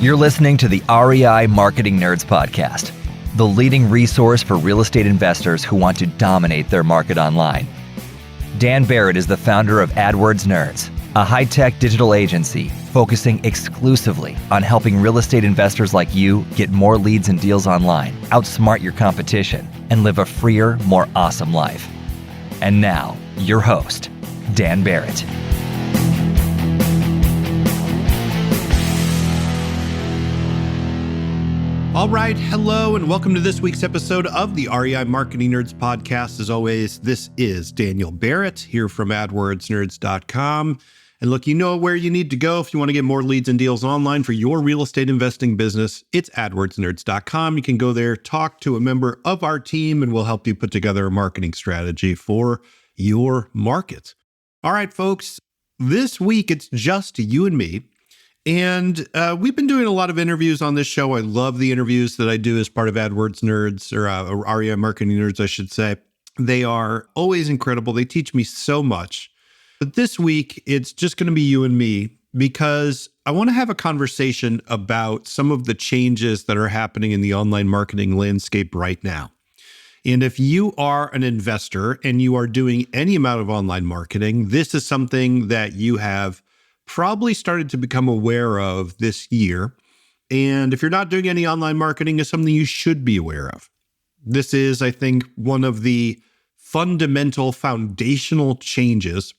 You're listening to the REI Marketing Nerds Podcast, the leading resource for real estate investors who want to dominate their market online. Dan Barrett is the founder of AdWords Nerds, a high-tech digital agency focusing exclusively on helping real estate investors like you get more leads and deals online, outsmart your competition, and live a freer, more awesome life. And now, your host, Dan Barrett. All right, hello, and welcome to this week's episode of the REI Marketing Nerds Podcast. As always, this is Daniel Barrett here from AdWordsNerds.com. And look, you know where you need to go if you want to get more leads and deals online for your real estate investing business. It's AdWordsNerds.com. You can go there, talk to a member of our team, and we'll help you put together a marketing strategy for your market. All right, folks, this week it's just you and me. And we've been doing a lot of interviews on this show. I love the interviews that I do as part of AdWords Nerds, or REI Marketing Nerds, I should say. They are always incredible. They teach me so much. But this week, it's just going to be you and me because I want to have a conversation about some of the changes that are happening in the online marketing landscape right now. And if you are an investor and you are doing any amount of online marketing, this is something that you have probably started to become aware of this year. And if you're not doing any online marketing, it's something you should be aware of. This is, I think, one of the fundamental foundational changes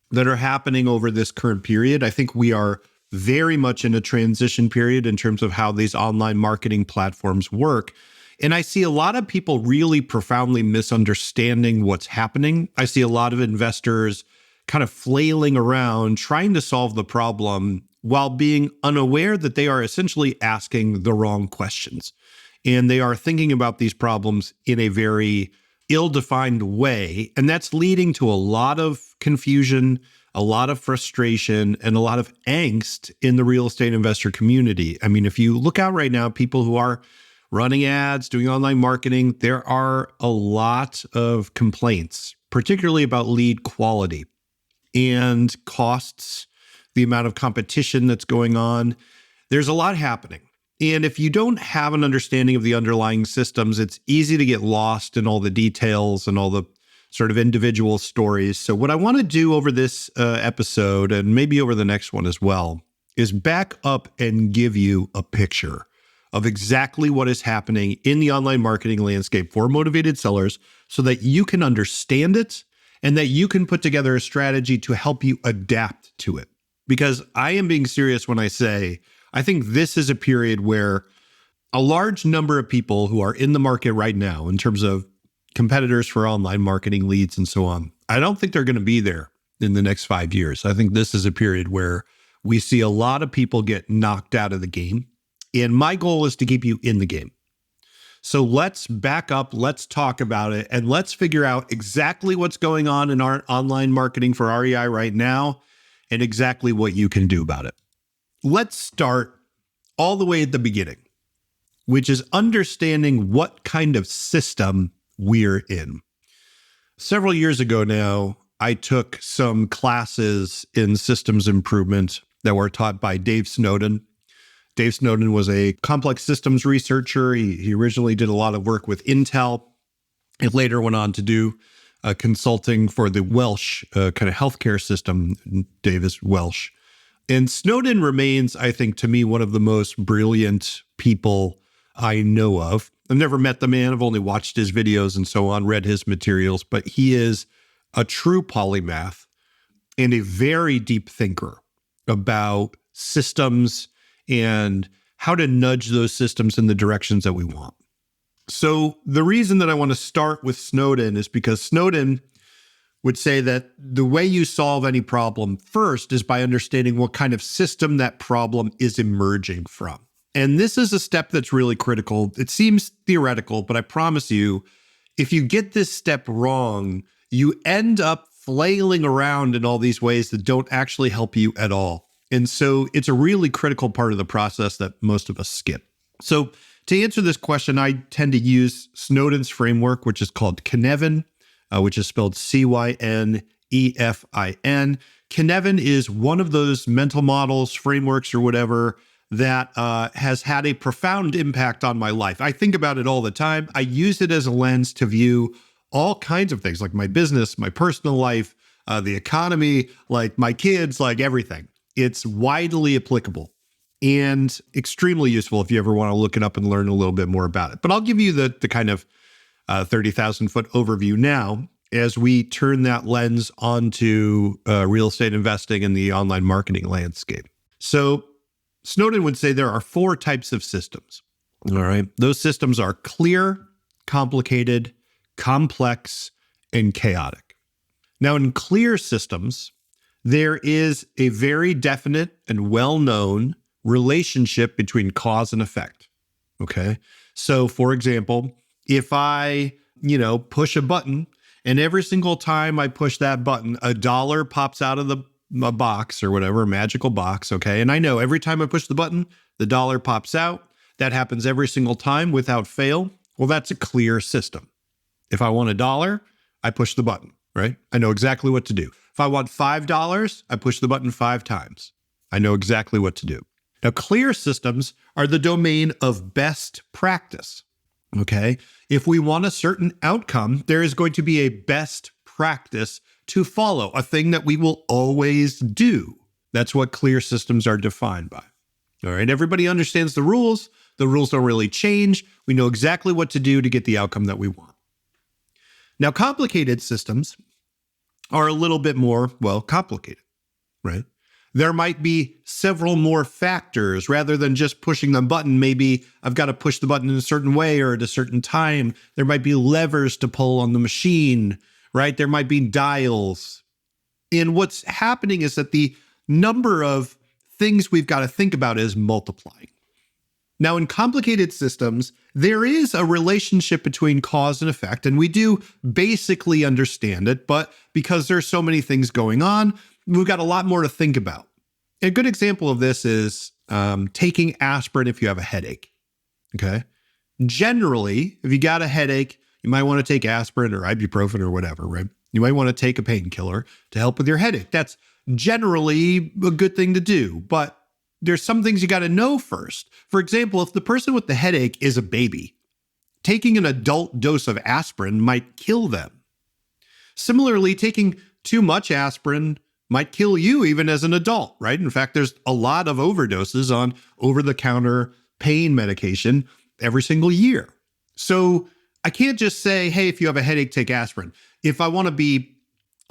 that are happening over this current period. I think we are very much in a transition period in terms of how these online marketing platforms work. And I see a lot of people really profoundly misunderstanding what's happening. I see a lot of investors kind of flailing around trying to solve the problem while being unaware that they are essentially asking the wrong questions. And they are thinking about these problems in a very ill-defined way. And that's leading to a lot of confusion, a lot of frustration, and a lot of angst in the real estate investor community. I mean, if you look out right now, people who are running ads, doing online marketing, there are a lot of complaints, particularly about lead quality and costs, the amount of competition that's going on. There's a lot happening. And if you don't have an understanding of the underlying systems, it's easy to get lost in all the details and all the sort of individual stories. So what I want to do over this episode, and maybe over the next one as well, is back up and give you a picture of exactly what is happening in the online marketing landscape for motivated sellers so that you can understand it and that you can put together a strategy to help you adapt to it. Because I am being serious when I say, I think this is a period where a large number of people who are in the market right now, in terms of competitors for online marketing leads and so on, I don't think they're going to be there in the next 5 years. I think this is a period where we see a lot of people get knocked out of the game. And my goal is to keep you in the game. So let's back up, let's talk about it, and let's figure out exactly what's going on in our online marketing for REI right now and exactly what you can do about it. Let's start all the way at the beginning, which is understanding what kind of system we're in. Several years ago now, I took some classes in systems improvement that were taught by Dave Snowden. Dave Snowden was a complex systems researcher. He originally did a lot of work with Intel and later went on to do consulting for the Welsh kind of healthcare system. Dave is Welsh. And Snowden remains, I think, to me, one of the most brilliant people I know of. I've never met the man. I've only watched his videos and so on, read his materials, but he is a true polymath and a very deep thinker about systems and how to nudge those systems in the directions that we want. So the reason that I want to start with Snowden is because Snowden would say that the way you solve any problem first is by understanding what kind of system that problem is emerging from. And this is a step that's really critical. It seems theoretical, but I promise you, if you get this step wrong, you end up flailing around in all these ways that don't actually help you at all. And so it's a really critical part of the process that most of us skip. So to answer this question, I tend to use Snowden's framework, which is called Cynefin, which is spelled Cynefin. Cynefin is one of those mental models, frameworks, or whatever that has had a profound impact on my life. I think about it all the time. I use it as a lens to view all kinds of things, like my business, my personal life, the economy, like my kids, like everything. It's widely applicable and extremely useful if you ever want to look it up and learn a little bit more about it. But I'll give you the kind of 30,000 foot overview now as we turn that lens onto real estate investing and the online marketing landscape. So Snowden would say there are 4 types of systems. All right. Those systems are clear, complicated, complex, and chaotic. Now, in clear systems, there is a very definite and well-known relationship between cause and effect. Okay. So, for example, if I, push a button and every single time I push that button, $1 pops out of a box or whatever, a magical box, okay? And I know every time I push the button, the $1 pops out. That happens every single time without fail. Well, that's a clear system. If I want $1, I push the button, right? I know exactly what to do. If I want $5, I push the button 5 times. I know exactly what to do. Now, clear systems are the domain of best practice, okay? If we want a certain outcome, there is going to be a best practice to follow, a thing that we will always do. That's what clear systems are defined by. All right, everybody understands the rules. The rules don't really change. We know exactly what to do to get the outcome that we want. Now, complicated systems are a little bit more, complicated, right? There might be several more factors rather than just pushing the button. Maybe I've got to push the button in a certain way or at a certain time. There might be levers to pull on the machine, right? There might be dials. And what's happening is that the number of things we've got to think about is multiplying. Now, in complicated systems, there is a relationship between cause and effect, and we do basically understand it, but because there's so many things going on, we've got a lot more to think about. A good example of this is taking aspirin if you have a headache, okay? Generally, if you got a headache, you might want to take aspirin or ibuprofen or whatever, right? You might want to take a painkiller to help with your headache. That's generally a good thing to do, but there's some things you got to know first. For example, if the person with the headache is a baby, taking an adult dose of aspirin might kill them. Similarly, taking too much aspirin might kill you even as an adult, right? In fact, there's a lot of overdoses on over-the-counter pain medication every single year. So I can't just say, hey, if you have a headache, take aspirin. If I want to be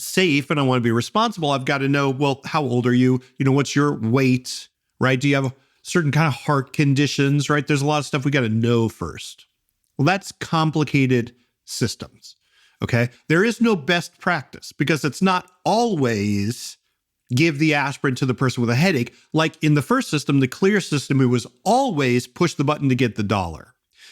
safe and I want to be responsible, I've got to know, well, how old are you? What's your weight, right? Do you have certain kind of heart conditions, right? There's a lot of stuff we got to know first. Well, that's complicated systems, okay? There is no best practice because it's not always give the aspirin to the person with a headache. Like in the first system, the clear system, it was always push the button to get the $1.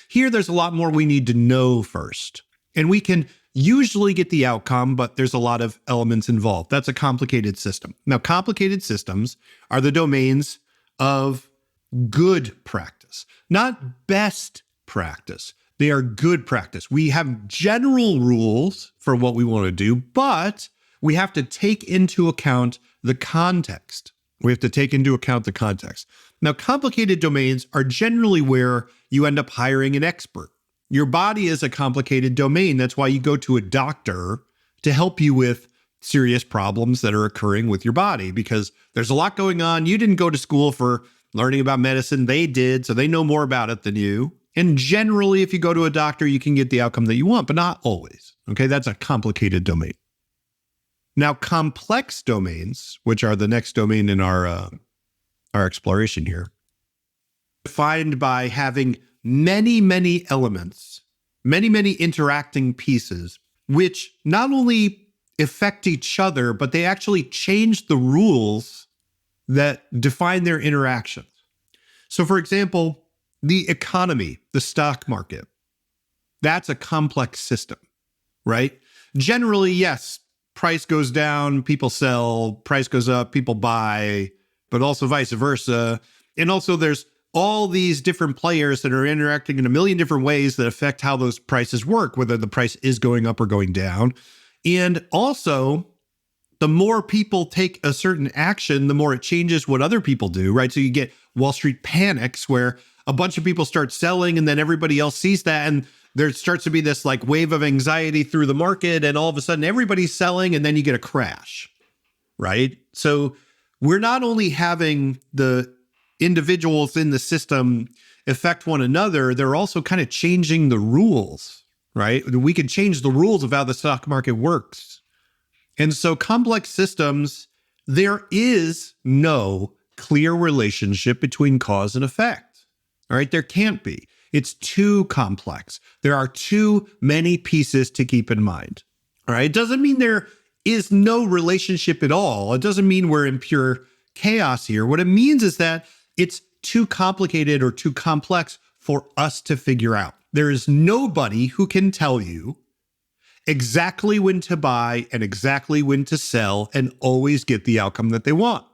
Here, there's a lot more we need to know first. And we can usually get the outcome, but there's a lot of elements involved. That's a complicated system. Now, complicated systems are the domains of good practice, not best practice. They are good practice. We have general rules for what we want to do, but we have to take into account the context. We have to take into account the context. Now, complicated domains are generally where you end up hiring an expert. Your body is a complicated domain. That's why you go to a doctor to help you with serious problems that are occurring with your body, because there's a lot going on. You didn't go to school for learning about medicine. They did, so they know more about it than you. And generally, if you go to a doctor, you can get the outcome that you want, but not always. Okay, that's a complicated domain. Now, complex domains, which are the next domain in our exploration here, defined by having many, many elements, many interacting pieces, which not only affect each other, but they actually change the rules that define their interactions. So, for example, the economy, the stock market, that's a complex system, right? Generally, yes, price goes down, people sell, price goes up, people buy, but also vice versa. And also there's all these different players that are interacting in a million different ways that affect how those prices work, whether the price is going up or going down. And also the more people take a certain action, the more it changes what other people do, right? So you get Wall Street panics where a bunch of people start selling and then everybody else sees that. And there starts to be this like wave of anxiety through the market. And all of a sudden everybody's selling and then you get a crash, right? So we're not only having the individuals in the system affect one another, they're also kind of changing the rules, right? We can change the rules of how the stock market works. And so complex systems, there is no clear relationship between cause and effect. All right, there can't be. It's too complex. There are too many pieces to keep in mind. All right, it doesn't mean there is no relationship at all. It doesn't mean we're in pure chaos here. What it means is that it's too complicated or too complex for us to figure out. There is nobody who can tell you exactly when to buy and exactly when to sell and always get the outcome that they want.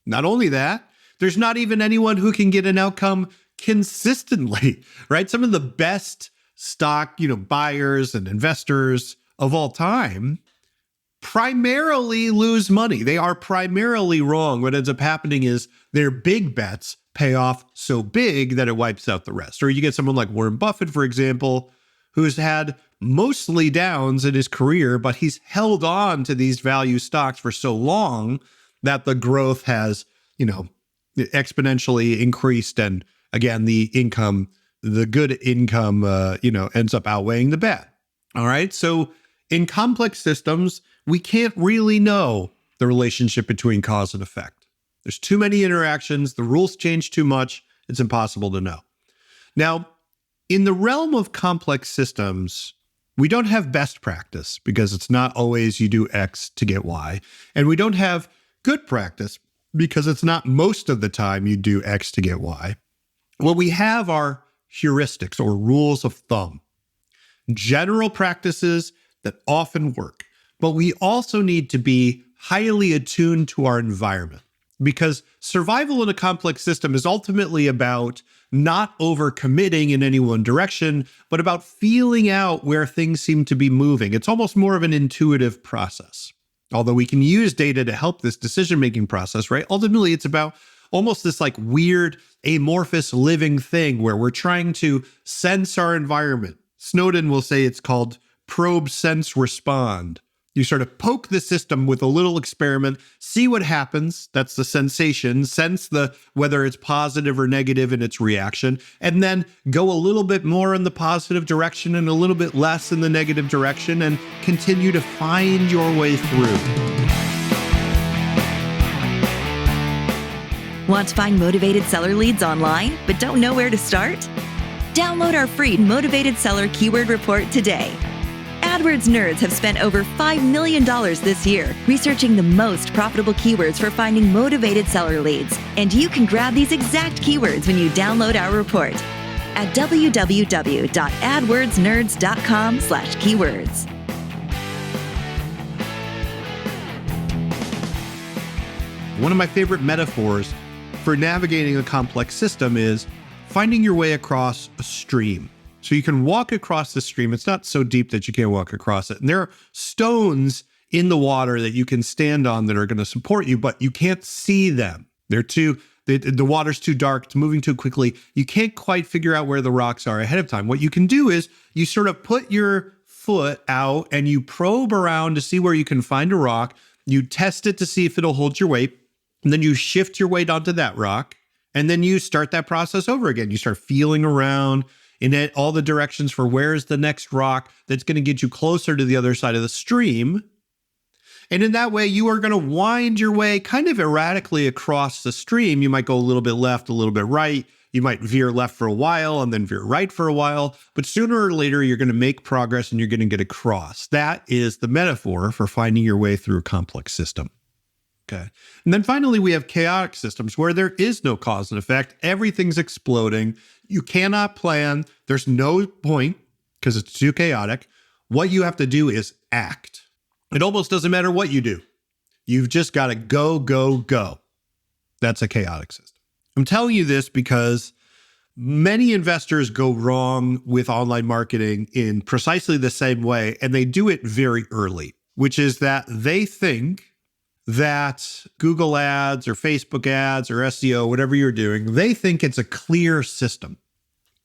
Not only that, there's not even anyone who can get an outcome consistently, right? Some of the best stock, buyers and investors of all time primarily lose money. They are primarily wrong. What ends up happening is their big bets pay off so big that it wipes out the rest. Or you get someone like Warren Buffett, for example, who's had mostly downs in his career, but he's held on to these value stocks for so long that the growth has, exponentially increased. And again, the good income, ends up outweighing the bad. All right. So in complex systems, we can't really know the relationship between cause and effect. There's too many interactions. The rules change too much. It's impossible to know. Now, in the realm of complex systems, we don't have best practice because it's not always you do X to get Y. And we don't have good practice because it's not most of the time you do X to get Y. What we have are heuristics or rules of thumb, general practices that often work. But we also need to be highly attuned to our environment because survival in a complex system is ultimately about not overcommitting in any one direction, but about feeling out where things seem to be moving. It's almost more of an intuitive process. Although we can use data to help this decision-making process, right? Ultimately, it's about almost this like weird amorphous living thing where we're trying to sense our environment. Snowden will say it's called probe, sense, respond. You sort of poke the system with a little experiment, see what happens. That's the sensation, sense whether it's positive or negative in its reaction, and then go a little bit more in the positive direction and a little bit less in the negative direction and continue to find your way through. Want to find motivated seller leads online, but don't know where to start? Download our free Motivated Seller Keyword Report today. AdWords nerds have spent over $5 million this year researching the most profitable keywords for finding motivated seller leads. And you can grab these exact keywords when you download our report at www.adwordsnerds.com/keywords. One of my favorite metaphors for navigating a complex system is finding your way across a stream. So you can walk across the stream. It's not so deep that you can't walk across it. And there are stones in the water that you can stand on that are going to support you, but you can't see them. The water's too dark. It's moving too quickly. You can't quite figure out where the rocks are ahead of time. What you can do is you sort of put your foot out and you probe around to see where you can find a rock. You test it to see if it'll hold your weight. And then you shift your weight onto that rock. And then you start that process over again. You start feeling around in all the directions for where's the next rock that's going to get you closer to the other side of the stream. And in that way, you are going to wind your way kind of erratically across the stream. You might go a little bit left, a little bit right. You might veer left for a while and then veer right for a while. But sooner or later, you're going to make progress and you're going to get across. That is the metaphor for finding your way through a complex system. Okay. And then finally, we have chaotic systems where there is no cause and effect. Everything's exploding. You cannot plan. There's no point because it's too chaotic. What you have to do is act. It almost doesn't matter what you do. You've just got to go, go, go. That's a chaotic system. I'm telling you this because many investors go wrong with online marketing in precisely the same way, and they do it very early. which is that they think that Google ads or Facebook ads or SEO, whatever you're doing, they think it's a clear system.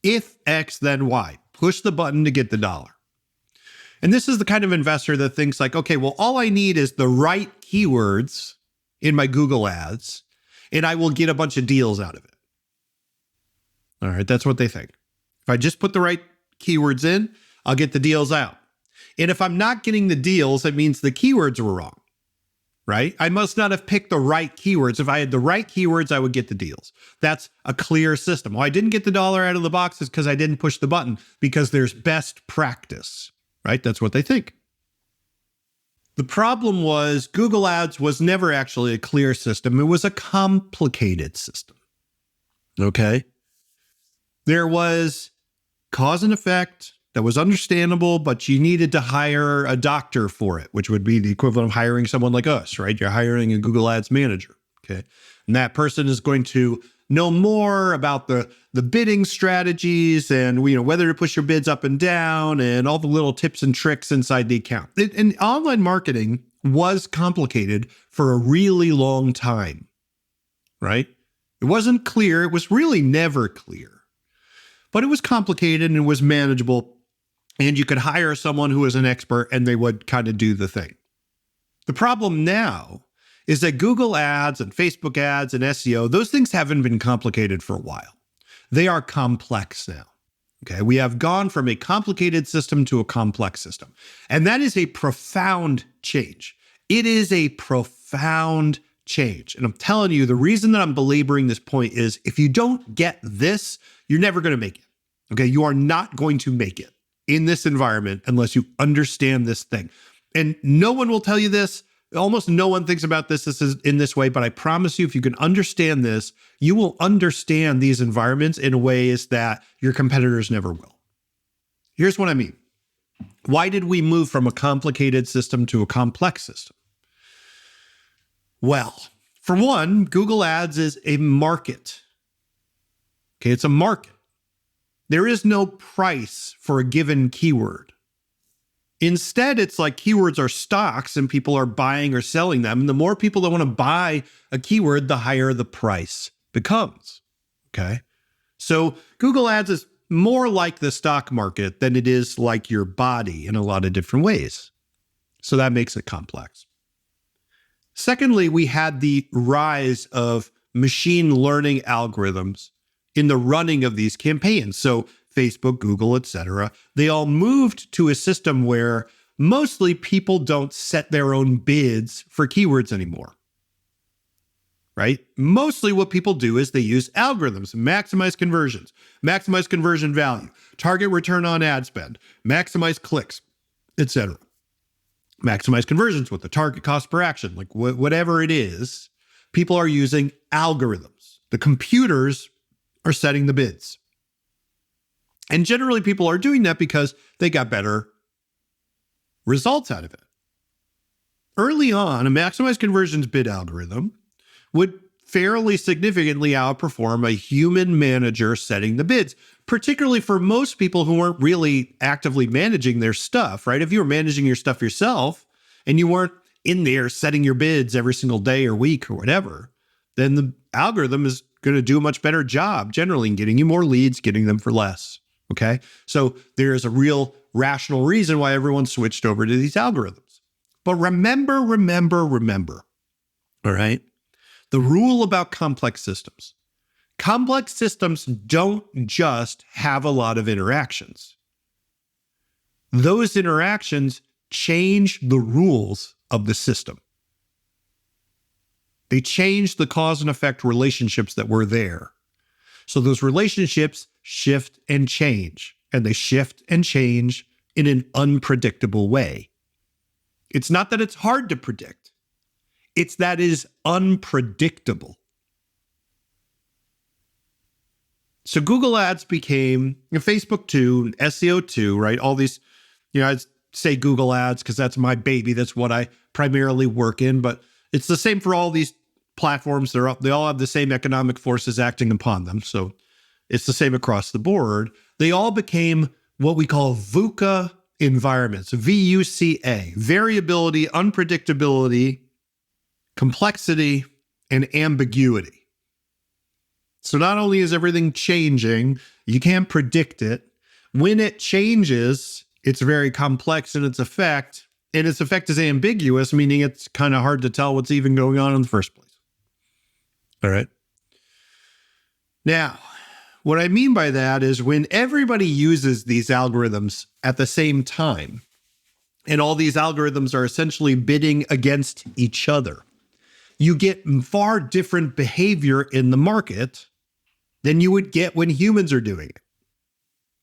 If X, then Y. Push the button to get the dollar. And this is the kind of investor that thinks like, okay, well, all I need is the right keywords in my Google ads, and I will get a bunch of deals out of it. All right, that's what they think. If I just put the right keywords in, I'll get the deals out. And if I'm not getting the deals, it means the keywords were wrong, right? I must not have picked the right keywords. If I had the right keywords, I would get the deals. That's a clear system. Well, I didn't get the dollar out of the boxes because I didn't push the button, because there's best practice, right? That's what they think. The problem was Google Ads was never actually a clear system. It was a complicated system, okay? There was cause and effect that was understandable, but you needed to hire a doctor for it, which would be the equivalent of hiring someone like us, right? You're hiring a Google Ads manager, okay? And that person is going to know more about the bidding strategies and whether to push your bids up and down and all the little tips and tricks inside the account. And online marketing was complicated for a really long time, right? It wasn't clear. It was really never clear. But it was complicated and it was manageable, and you could hire someone who was an expert and they would kind of do the thing. The problem now is that Google ads and Facebook ads and SEO, those things haven't been complicated for a while. They are complex now. Okay, we have gone from a complicated system to a complex system. And that is a profound change. It is a profound change. And I'm telling you, the reason that I'm belaboring this point is if you don't get this, you're never going to make it. Okay, you are not going to make it in this environment unless you understand this thing. And no one will tell you this. Almost no one thinks about this in this way, but I promise you, if you can understand this, you will understand these environments in ways that your competitors never will. Here's what I mean. Why did we move from a complicated system to a complex system? Well, for one, Google Ads is a market. Okay, it's a market. There is no price for a given keyword. Instead, it's like keywords are stocks and people are buying or selling them. And the more people that want to buy a keyword, the higher the price becomes. Okay. So Google Ads is more like the stock market than it is like your body in a lot of different ways. So that makes it complex. Secondly, we had the rise of machine learning algorithms in the running of these campaigns. So Facebook, Google, etc., they all moved to a system where mostly people don't set their own bids for keywords anymore, right? Mostly what people do is they use algorithms, maximize conversions, maximize conversion value, target return on ad spend, maximize clicks, etc. Maximize conversions with the target cost per action, like whatever it is, people are using algorithms. The computers are setting the bids. And generally people are doing that because they got better results out of it. Early on, a maximized conversions bid algorithm would fairly significantly outperform a human manager setting the bids, particularly for most people who weren't really actively managing their stuff, right? If you were managing your stuff yourself and you weren't in there setting your bids every single day or week or whatever, then the algorithm is going to do a much better job generally in getting you more leads, getting them for less. Okay, so there is a real rational reason why everyone switched over to these algorithms. But remember, all right, the rule about complex systems. Complex systems don't just have a lot of interactions. Those interactions change the rules of the system. They change the cause and effect relationships that were there. So those relationships shift and change, and they shift and change in an unpredictable way. It's not that it's hard to predict. It's that it is unpredictable. So Google Ads became Facebook too, SEO too, right? All these, I'd say Google Ads because that's my baby. That's what I primarily work in, but it's the same for all these platforms. They all have the same economic forces acting upon them. So it's the same across the board. They all became what we call VUCA environments, VUCA, variability, unpredictability, complexity, and ambiguity. So not only is everything changing, you can't predict it. When it changes, it's very complex in its effect, and its effect is ambiguous, meaning it's kind of hard to tell what's even going on in the first place. All right. Now, what I mean by that is when everybody uses these algorithms at the same time, and all these algorithms are essentially bidding against each other, you get far different behavior in the market than you would get when humans are doing it.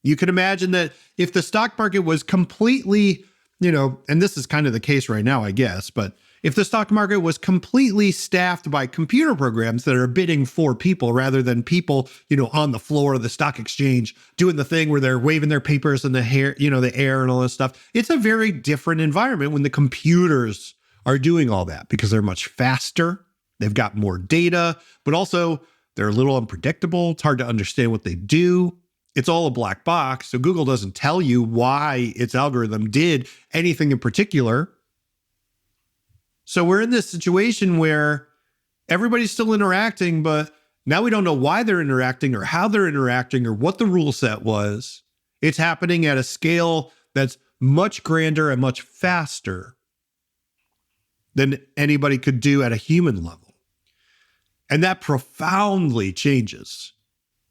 You can imagine that if the stock market was completely, and this is kind of the case right now, I guess, but if the stock market was completely staffed by computer programs that are bidding for people rather than people, on the floor of the stock exchange doing the thing where they're waving their papers in the air, the air and all this stuff, it's a very different environment when the computers are doing all that because they're much faster, they've got more data, but also they're a little unpredictable. It's hard to understand what they do. It's all a black box, so Google doesn't tell you why its algorithm did anything in particular. So we're in this situation where everybody's still interacting, but now we don't know why they're interacting or how they're interacting or what the rule set was. It's happening at a scale that's much grander and much faster than anybody could do at a human level. And that profoundly changes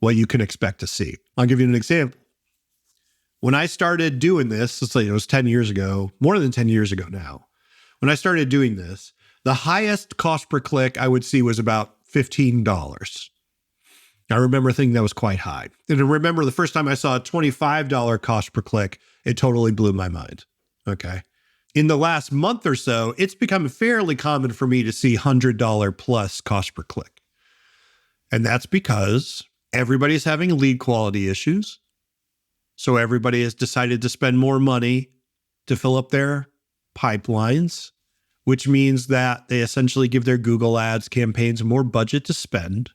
what you can expect to see. I'll give you an example. When I started doing this, let's say it was 10 years ago, more than 10 years ago now. When I started doing this, the highest cost per click I would see was about $15. I remember thinking that was quite high. And I remember the first time I saw a $25 cost per click, it totally blew my mind. Okay. In the last month or so, it's become fairly common for me to see $100 plus cost per click. And that's because everybody's having lead quality issues. So everybody has decided to spend more money to fill up their pipelines, which means that they essentially give their Google Ads campaigns more budget to spend,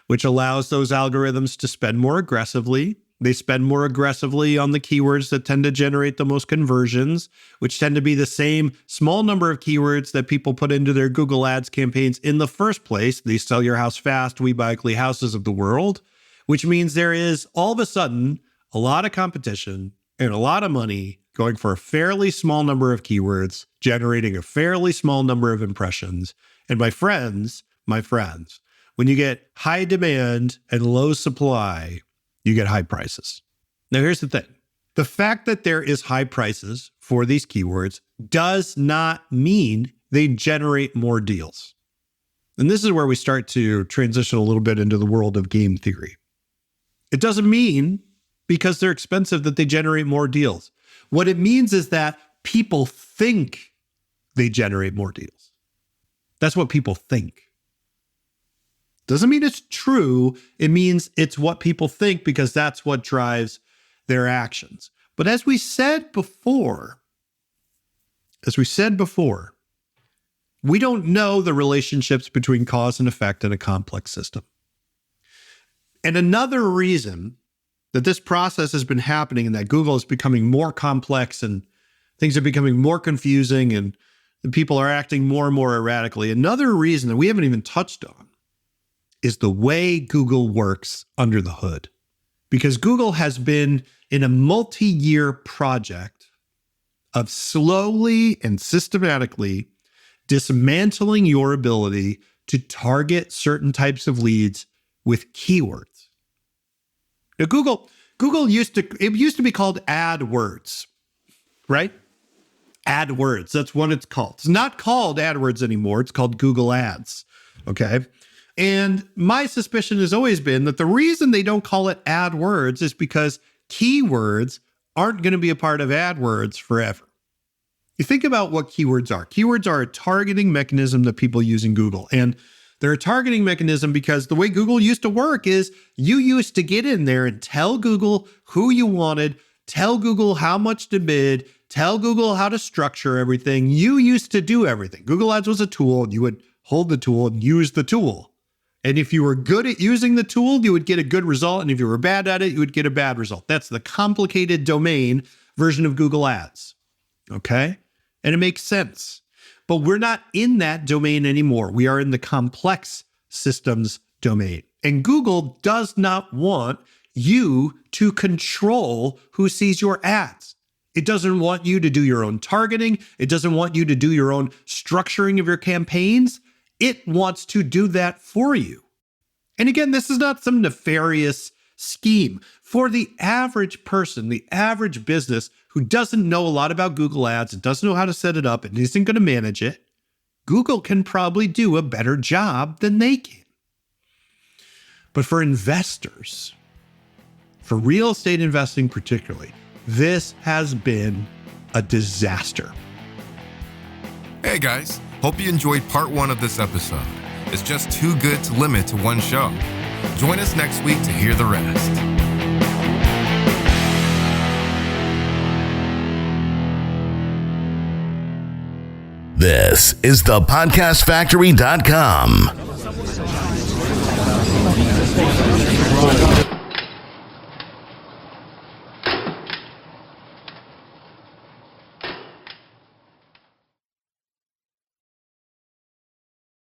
which allows those algorithms to spend more aggressively. They spend more aggressively on the keywords that tend to generate the most conversions, which tend to be the same small number of keywords that people put into their Google Ads campaigns in the first place. They Sell Your House Fast, We Buy Ugly Houses of the world, which means there is all of a sudden a lot of competition and a lot of money going for a fairly small number of keywords, generating a fairly small number of impressions. And my friends, when you get high demand and low supply, you get high prices. Now, here's the thing. The fact that there is high prices for these keywords does not mean they generate more deals. And this is where we start to transition a little bit into the world of game theory. It doesn't mean because they're expensive that they generate more deals. What it means is that people think they generate more deals. That's what people think. Doesn't mean it's true. It means it's what people think because that's what drives their actions. But as we said before, we don't know the relationships between cause and effect in a complex system. And another reason that this process has been happening and that Google is becoming more complex and things are becoming more confusing and people are acting more and more erratically, another reason that we haven't even touched on is the way Google works under the hood. Because Google has been in a multi-year project of slowly and systematically dismantling your ability to target certain types of leads with keywords. Now, Google used to be called AdWords, right? AdWords, that's what it's called. It's not called AdWords anymore. It's called Google Ads, okay? And my suspicion has always been that the reason they don't call it AdWords is because keywords aren't going to be a part of AdWords forever. You think about what keywords are. Keywords are a targeting mechanism that people use in Google. And they're a targeting mechanism because the way Google used to work is you used to get in there and tell Google who you wanted, tell Google how much to bid, tell Google how to structure everything. You used to do everything. Google Ads was a tool, and you would hold the tool and use the tool. And if you were good at using the tool, you would get a good result. And if you were bad at it, you would get a bad result. That's the complicated domain version of Google Ads. Okay? And it makes sense. But we're not in that domain anymore. We are in the complex systems domain. And Google does not want you to control who sees your ads. It doesn't want you to do your own targeting. It doesn't want you to do your own structuring of your campaigns. It wants to do that for you. And again, this is not some nefarious scheme. For the average person, the average business who doesn't know a lot about Google Ads and doesn't know how to set it up and isn't going to manage it, Google can probably do a better job than they can. But for investors, for real estate investing particularly, this has been a disaster. Hey guys, hope you enjoyed part 1 of this episode. It's just too good to limit to one show. Join us next week to hear the rest. This is thepodcastfactory.com.